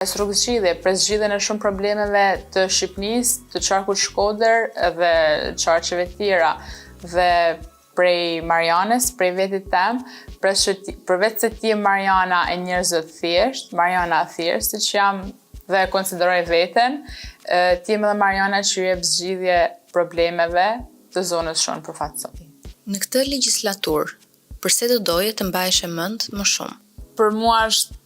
Rrugë zgjidhje, për zgjidhjen e shumë problemeve të Shqipënisë, të qarkut Shkodër dhe qarqeve tjera dhe prej Marianës, prej vetit tem, përveç se ti Mariana e njerëzve të thjesht, Mariana thjesht, siç jam dhe konsideroj veten, ti jam edhe Mariana që jep zgjidhje problemeve të zonës shonë përfaqësoj. Në këtë legjislaturë, përse do doje të mbaheshe mend më shumë? Për mua është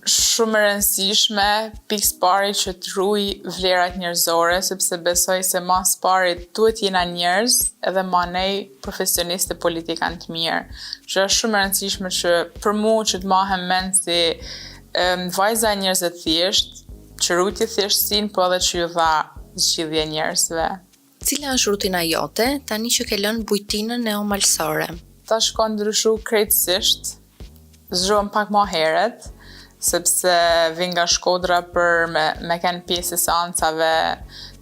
shumë e rëndësishme pikë pari që të ruaj vlerat njerëzore, sepse besoj se mas pari duhet jena njerëz edhe manej profesionistë politikan të mirë. Që është shumë e rëndësishme që për mua që të mahem mend si vajza e njerëzve të thjesht, që rujti thjeshtësinë, po edhe që ju dha zgjidhje njerëzve. Cila është rutina jote tani që ke lënë bujtinën neomalsore? Tash ka ndryshu krejtësisht, zgjohem pak më herët, sepse vi nga Shkodra për me kenë pjesë seancave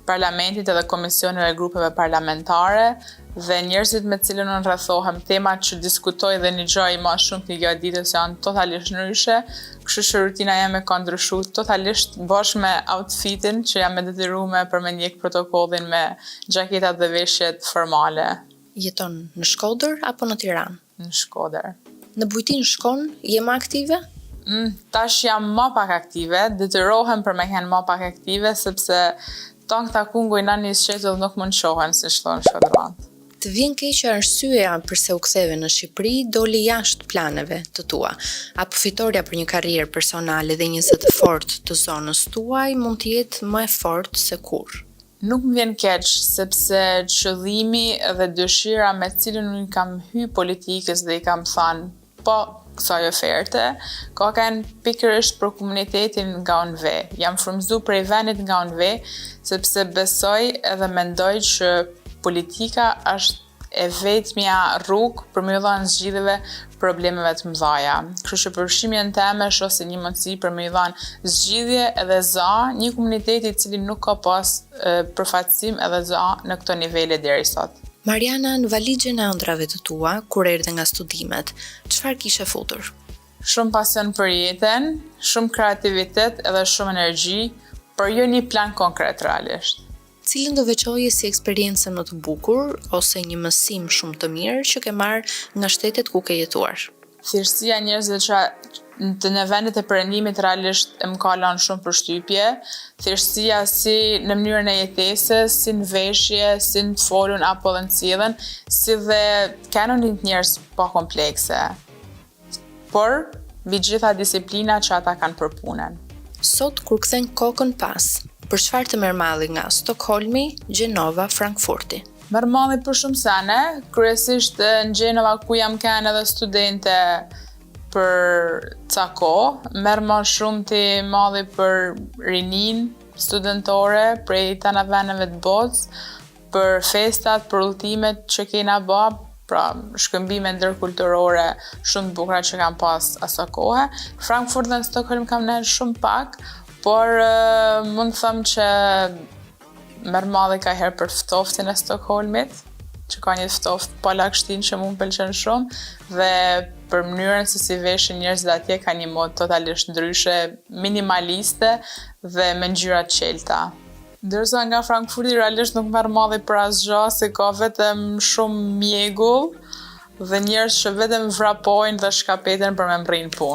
parlamentit edhe komisioneve grupeve parlamentare dhe njerëzit me cilën unë rrethohem, temat që diskutoj dhe nigjoj ma shumë të gjatë ditës janë totalisht ndryshe, kështu që rutina jeme ka ndryshu totalisht bashkë me outfitin që jam e detyruar për me ndjek protokollin me xhaketat dhe veshjet formale. Jeton në Shkodër apo në Tiranë? Në Shkodër. Në bujtinë shkon, je më aktive? Tash jam më pak aktive, detyrohem për me qenë më pak aktive, sepse ton këta kunguj na një shqetull nuk mund qohen, si shtonë shkodrantë. Të vjen keq arsyeja përse u ktheve në Shqipëri doli jashtë planeve të tua, apo fitoria për një karrierë personale dhe një zë të fortë të zonës tuaj mund të jetë më e fortë se kurrë? Nuk më vjen keq, sepse qëllimi dhe dëshira me cilën unë kam hy politikës dhe i kam thënë po kësaj oferte, ka kanë pikërisht për komunitetin nga unë ve. Jam frymëzu prej venit nga unë ve, sepse besoj edhe mendoj që politika është e vetmja rrugë për me dhënë zgjidhjeve problemeve të mëdha. Kështu që përfshimjen time është ose një mundësi për me dhënë zgjidhje edhe za një komuniteti i cili nuk ka pas përfaqësim edhe za në këto nivele deri sot. Mariana, në valixhen e ëndrave të tua, kur erdhe nga studimet, çfarë kishe futur? Shumë pasion për jetën, shumë kreativitet edhe shumë energji, por jo një plan konkret realisht. Cilën do veçoje si eksperiencë më të bukur ose një mësim shumë të mirë që ke marrë nga shtetet ku ke jetuar? Thjeshtësia e njerëzve që në vendet e perëndimit realisht më ka lënë shumë përshtypje. Thjeshtësia si në mënyrën e jetesës, si në veshje, si në të folun apo dhe në cilën, si dhe kanonit njerëz pa komplekse. Por, mbi gjitha disiplina që ata kanë për punën. Sot kur kthen kokën pas, për çfarë të merr malli nga Stokholmi, Gjenova, Frankfurti? Merr malli për shumë sene, kryesisht në Gjenova ku jam kanë edhe studente për ca kohë, merr më shumë të malli për rinin studentore prej tana veneve të botës, për festat, për udhëtimet që kena bë, pra shkëmbime ndërkulturore shumë të bukura që kam pas asa kohë. Frankfurt dhe në Stockholm kam nejë shumë pak, por mund të them që merr malli ka herë për ftoftin e Stockholmit, që ka një ftoft pa lagështin që mu më pëlqen shumë, dhe për mënyrën se si veshin njerëzit atje ka një mod totalisht ndryshe, minimaliste dhe me ngjyra të qelta. Ndërsa nga Frankfurti realisht nuk merr malli për asgjë, se ka vetëm shumë mjegull dhe njerëz që vetëm vrapojnë dhe shkapeten për me mrrin punë.